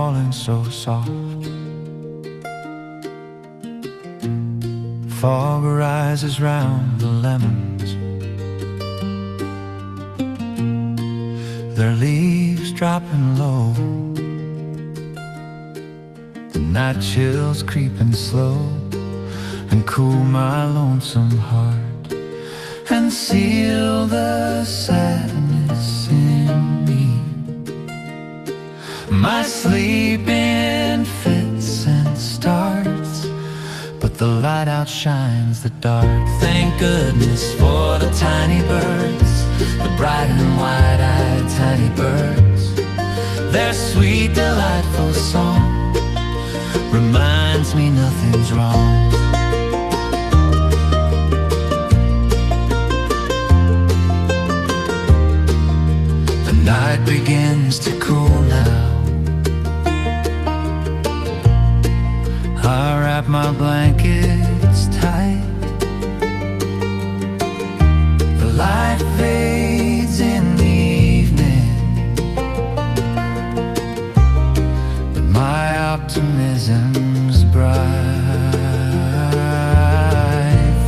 falling so soft. Fog rises round the lemons, their leaves dropping low. The night chills creeping slow and cool my lonesome heart, and seal the sadness in me. My sleeping fits and starts, but the light outshines the dark. Thank goodness for the tiny birds, the bright and wide-eyed tiny birds. Their sweet, delightful song reminds me nothing's wrong. The night begins to cool now. I wrap my blankets tight. The light fades in the evening, but my optimism's bright.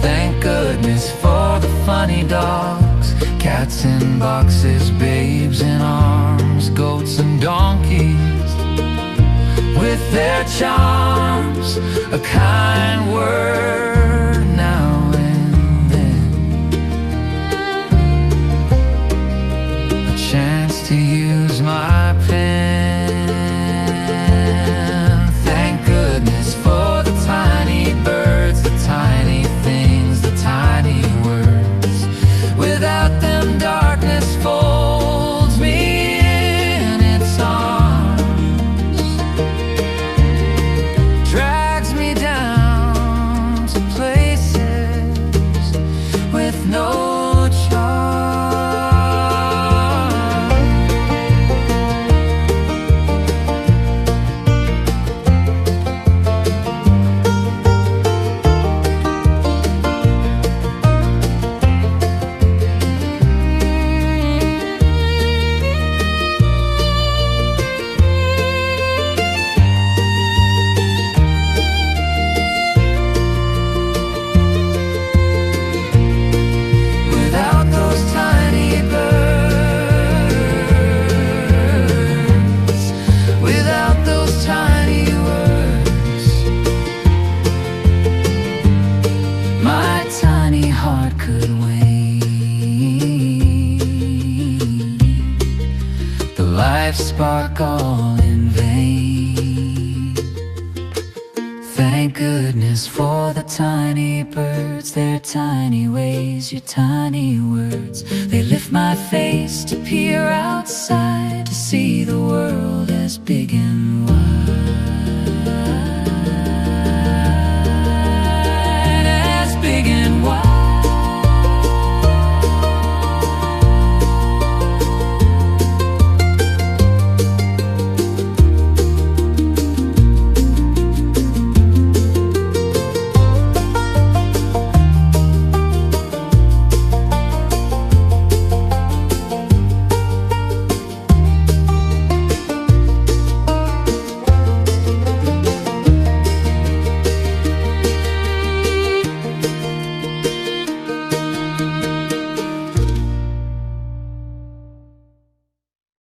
Thank goodness for the funny dogs, cats in boxes, babes in arms, goats and donkeys with their charms, a kind word now and then, a chance to use my pen. Thank goodness for the tiny birds, the tiny things, the tiny words. Without them, darkness folds me in its arms, drags me down to places with no charm. Without those tiny birds, without those tiny words, my tiny heart could wait. The life spark all in vain. Thank goodness for the tiny birds, their tiny ways, your tiny words. They lift my face to peer outside, to see the world as big and wide.